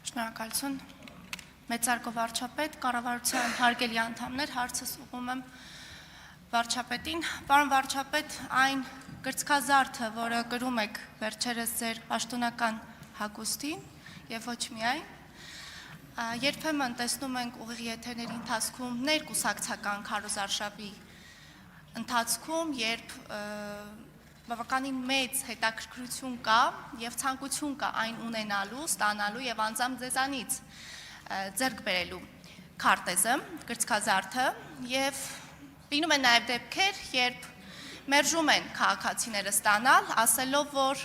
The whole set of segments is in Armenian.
Շնորհակալություն, մեծարգո վարչապետ, կառավարության հարգելի անդամներ, հարցս ուղղում եմ վարչապետին։ Պարոն վարչապետ, այն կրծքազարդը, որը կրում եք վերջերս ձեր պաշտոնական հագուստին եւ ոչ միայն, երբեմն տեսնում ենք ուղիղ եթերների ընթացքում ներկուսակցական քարոզարշավի ընթացքում, երբ բավականին մեծ հետաքրքրություն կա եւ ցանկություն կա այն ունենալու, ստանալու եւ անձամբ ձեզանից ձեռք բերելու քարտեզը, կրծքազարդը եւ լինում են նաեւ դեպքեր, երբ մերժում են քաղաքացիները ստանալ, ասելով, որ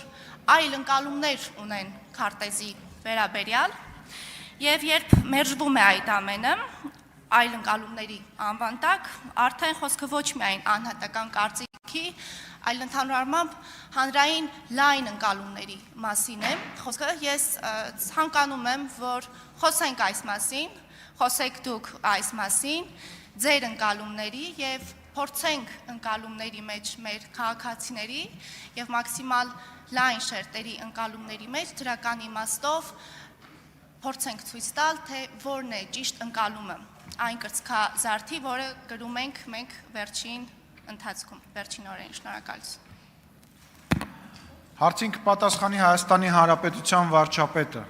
այլ ընկալումներ ունեն քարտեզի վերաբերյալ եւ երբ մերժվում է այդ ամենը, այլ ընկալումների անվան տակ, արդեն խոսքը ոչ միայն անհատական կարծիքի, այլ ընդհանուր առմամբ հանրային լայն ընկալումների մասին է խոսքը։ Ես ցանկանում եմ, որ խոսենք այս մասին, խոսեք դուք այս մասին, ձեր ընկալումների եւ փորձենք ընկալումների մեջ մեր քաղաքացիների եւ մաքսիմալ լայն շերտերի ընկալումների մեջ դրական իմաստով փորձենք ցույց տալ, թե որն է ճիշտ ընկալումը այն կրծքազարդի, որը կրում ենք մենք վերջին ընթացքում, վերջին օրերին։ Շնորհակալություն։ Հարցին կպատասխանի Հայաստանի Հանրապետության վարչապետը։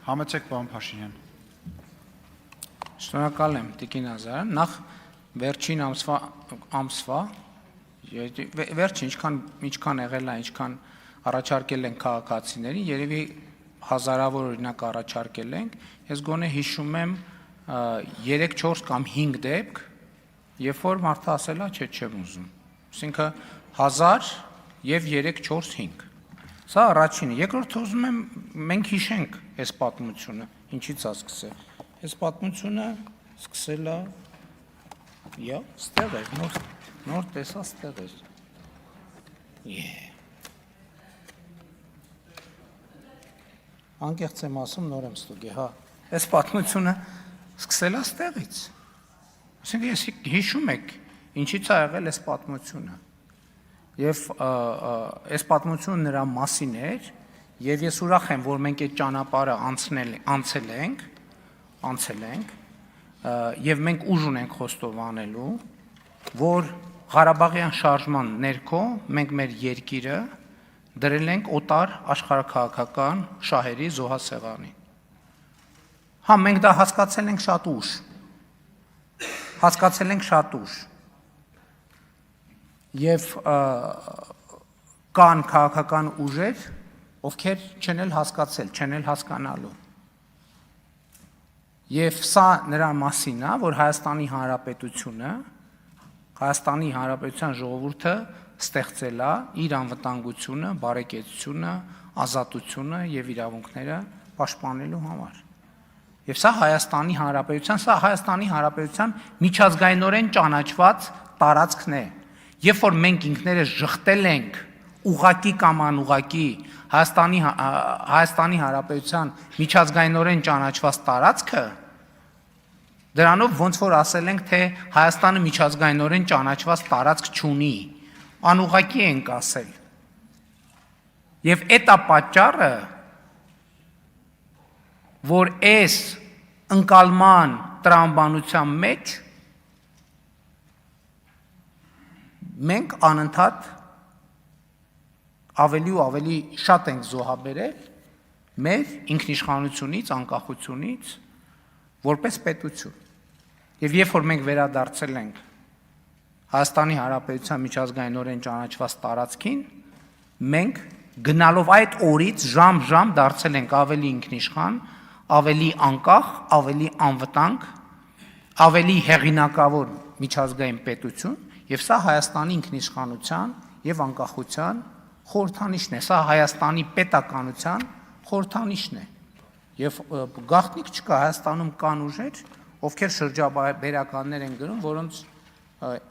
Համեցեք, պարոն Փաշինյան։ Շնորհակալ եմ, Տիկին Ազարյան։ Նախ վերջին ամսվա վերջին ինչքան եղել է, ինչքան առաջարկել են քաղաքացիներին, երևի հազարավոր օրինակ առաջարկել ենք, ես գոնե հիշում եմ 3-4 կամ 5 դեպք, երբ որ մարդը ասել է, չէ, չեմ ուզում։ Այսինքն 1000 եւ 3-4-5։ Սա առաջինը։ Երկրորդը ուզում եմ մենք հիշենք այս պատմությունը, ինչից է սկսել։ Այս պատմությունը սկսել է ստեղ էր, նոր տեսա ստեղ էր։ Անկեղծ եմ ասում, նոր եմ ստուգի, հա։ Այս պատմությունը սկսել է ստեղից։ Այսինքն ես հիշում եք, ինչից է եղել այս պատմությունը։ Եվ այս պատմությունը նրա մասին էր, եւ ես ուրախ եմ, որ մենք այդ ճանապարհը անցել ենք, եւ մենք ուժ ունենք խոստովանելու, որ Ղարաբաղյան շարժման ներքո մենք մեր երկիրը դրել ենք օտար աշխարհաքաղաքական շահերի զոհասեղանի։ Հա, մենք դա հասկացել ենք շատ ուշ։ Եվ կան քաղաքական ուժեր, ովքեր չեն էլ հասկացել, չեն էլ հասկանալու։ Եվ սա նրա մասին է, որ Հայաստանի Հանրապետության ժողովուրդը ստեղծել է իր անվտանգությունը, բարեկեցությունը, ազատությունը եւ իրավունքները պաշտպանելու համար։ Եվ սա Հայաստանի Հանրապետության միջազգայինորեն ճանաչված տարածքն է։ Երբ որ մենք ինքներս շղթել ենք ուղղակի կամ անուղղակի Հայաստանի Հանրապետության միջազգայինորեն ճանաչված տարածքը, դրանով ոնց որ ասել ենք, թե Հայաստանը միջազգայինորեն ճանաչված տարածք չունի, անուղղակի ենք ասել։ Եվ այդ է պատճառը, որ այս ընկալման տրամաբանության մեջ մենք անընդհատ ավելի ու ավելի շատ ենք զոհաբերել մեր ինքնիշխանությունից, անկախությունից, որպես պետություն։ Եվ երբ որ մենք վերադարձել ենք Հայաստանի Հանրապետության միջազգայինորեն ճանաչված տարածքին, մենք գնալով այդ օրից ժամ դարձել ենք ավելի ինքնիշխան, ավելի անկախ, ավելի անվտանգ, ավելի հեղինակավոր միջազգային պետություն, եւ սա Հայաստանի ինքնիշխանության եւ անկախության խորհրդանիշն է, սա Հայաստանի պետականության խորհրդանիշն է։ Եվ գաղտնիք չկա, Հայաստանում կան ուժեր, ովքեր շրջաբերականներ են գրում, որոնց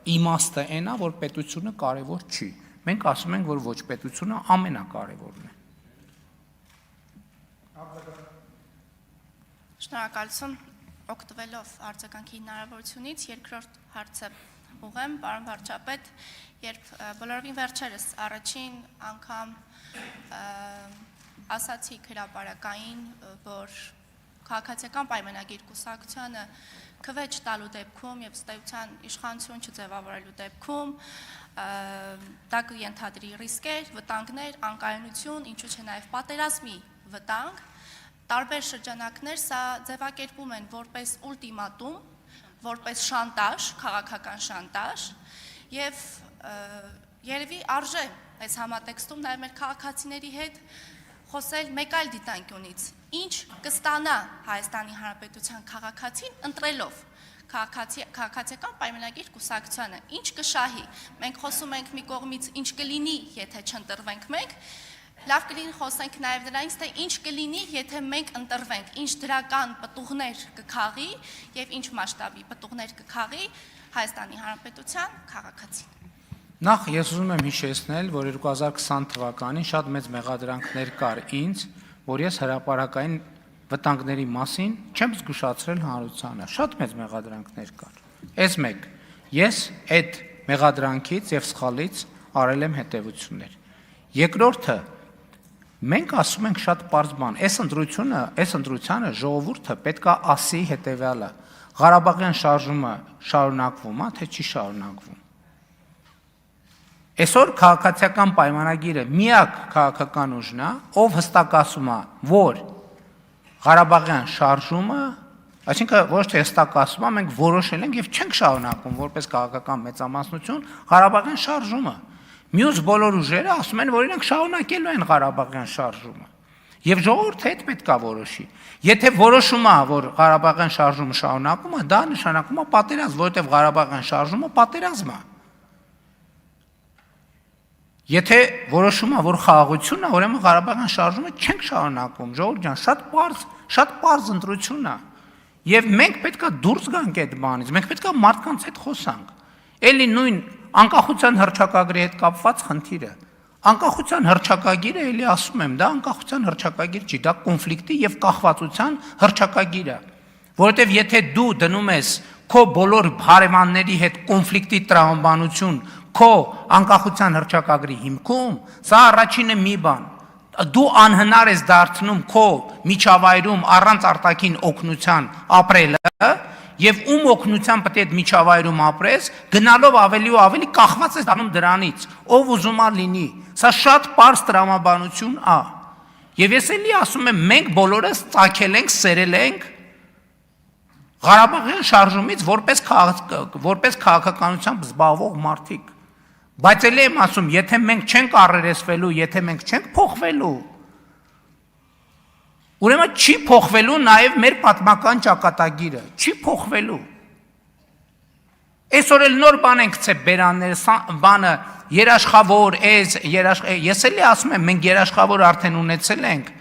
իմաստը այն է, որ պետությունը կարևոր չի։ Մենք ասում ենք, որ ոչ, պետությունը ամենակարևորն է։ Շնորհակալություն, օգտվելով արձագանքի հնարավորությունից, երկրորդ հարցը ուղղեմ, պարոն վարչապետ, երբ բոլորովին վերջերս առաջին անգամ ասացիք հրապարակային, որ քաղաքացիական պայմանագիր կուսակցությանը քվեջ տալու դեպքում եւ ըստեյության իշխանություն չձևավորելու դեպքում դա կենթադրի ռիսկեր, վտանգներ, անկայունություն, ինչու՞ չէ նաեւ պատերազմի վտանգ։ Տարբեր շրջանակներ սա ձևակերպում են որպես ուլտիմատում, որպես շանտաժ, քաղաքական շանտաժ եւ երևի արժե այս համատեքստում նաեւ մեր քաղաքացիների հետ խոսել մեկ այլ դիտանկյունից, ինչ կստանա Հայաստանի Հանրապետության քաղաքացին ընտրելով քաղաքացիական պայմանագիր կուսակցությանը, ինչ կշահի։ Մենք խոսում ենք մի կողմից ինչ կլինի, եթե չընտրվենք մենք, լավ կլինի խոսենք նաև դրանից, թե ինչ կլինի, եթե մենք ընտրվենք, ինչ դրական պտուղներ կքաղի եւ ինչ մասշտաբի պտուղներ կքաղի Հայաստանի Հանրապետության քաղաքացին։ Նախ ես ուզում եմ հիշեցնել, որ 2020 թվականին շատ մեծ մեղադրանքներ կար ինձ, որ ես հրապարակային վտանգների մասին չեմ զգուշացրել հանրությանը, շատ մեծ մեղադրանքներ կար։ Այս մեկ, ես այդ մեղադրանքից եւ սխալից արել եմ հետեւություններ։ Երկրորդը, մենք ասում ենք շատ պարզ բան, այս ընտրությանը ժողովուրդը պետքա ասի հետեւյալը. Ղարաբաղյան շարժումը շարունակվում է, թե չի շարունակվում։ Այսօր քաղաքացիական պայմանագիրը միակ քաղաքական ուժն է, ով հստակ ասում է, որ Ղարաբաղյան շարժումը, այսինքն ոչ թե հստակ ասում է, մենք որոշել ենք եւ չենք շարունակում որպես քաղաքական մեծամասնություն Ղարաբաղյան շարժումը։ Մյուս բոլոր ուժերը ասում են, որ իրենք շարունակելու են Ղարաբաղյան շարժումը։ Եվ ժողովուրդը այդ պետքա որոշի։ Եթե որոշում է, որ Ղարաբաղյան շարժումը շարունակում է, դա նշանակում է պատերազմ, որովհետեւ Ղարաբաղյան շարժումը պատերազմ է։ Եթե որոշում է, որ խաղաղությունն է, ուրեմն Ղարաբաղյան շարժումը չենք շարունակում, ժողովուրդ ջան, շատ պարզ ընտրություն է։ Եվ մենք պետքա դուրս գանք այդ բանից, մենք պետքա մարդկանց հետ խոսանք։ Էլի նույն անկախության հռչակագրի հետ կապված խնդիրը։ Անկախության հռչակագիրը, էլի ասում եմ, դա անկախության հռչակագիր չի, դա կոնֆլիկտի եւ կախվածության հռչակագիր է։ Որովհետեւ եթե դու դնում ես քո բոլոր հարևանների հետ կոնֆլիկտի տրամաբանություն քո անկախության հռչակագրի հիմքում, սա առաջինը մի բան, դու անհնար ես դարձնում քո միջավայրում առանց արտաքին օգնության ապրելը եւ ում օգնության պետք է այդ միջավայրում ապրես, գնալով ավելի ու ավելի կախված ես դառնում դրանից, ով ուզում է լինի։ Սա շատ պարզ տրամաբանություն է։ Եվ ես էլի ասում եմ, մենք բոլորս ծագել ենք, սերել ենք Ղարաբաղյան շարժումից որպես քաղաքականությամբ զբաղվող մարդիկ։ Բայց էլ եմ ասում, եթե մենք չենք առերեսվելու, եթե մենք չենք փոխվելու, ուրեմն չի փոխվելու նաև մեր պատմական ճակատագիրը, չի փոխվելու։ Այսօր էլ նոր բան ենք ցե բերանները, բանը երաշխավոր, ես էլի ասում եմ, մենք երաշխավոր արդեն ունեցել ենք,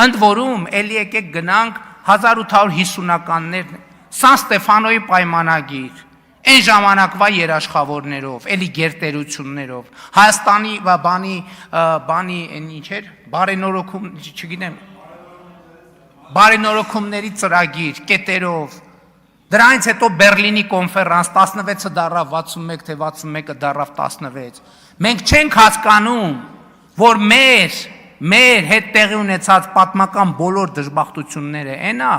ընդ որում էլի եկեք գնանք 1850-ականներ, Սան Ստեֆանոյի պայմանագիր, այն ժամանակվա երաշխավորներով, էլի գերտերություններով, Հայաստանի բանի ինչ էր, բարենորոգում, չգիտեմ, բարենորոգումների ծրագիր, կետերով, դրանից հետո Բերլինի կոնֆերանս 16-ը դարավ 61, թե 61-ը դարավ 16, մենք չենք հասկանում, որ մեր հետ տեղի ունեցած պատմական բոլոր դժբախտությունները այնա,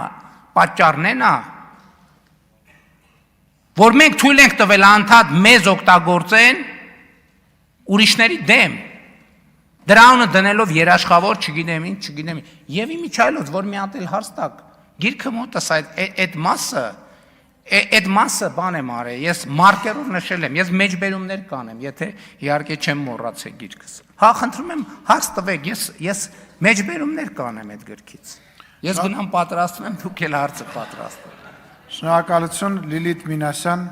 պատճառն այնա, որ մենք թույլ ենք տվել անդադ մեզ օգտագործեն ուրիշների դեմ, դրանունը դնելով երաշխավոր, չգիտեմ ինչ, եւ իմիջայլոց, որ մի հատ էլ հարց տակ, գիրքը մոտս այդ մասը բան եմ արել, ես մարկերով նշել եմ, ես մեջբերումներ կանեմ, եթե իհարկե չեմ մոռացել գիրքս։ Հա, խնդրում եմ հարց տվեք, ես մեջբերումներ կանեմ այդ գրքից։ Ես գնամ պատրաստում եմ, դուք էլ հարցը պատրաստեք։ Շնորհակալություն Լիլիթ Մինասյան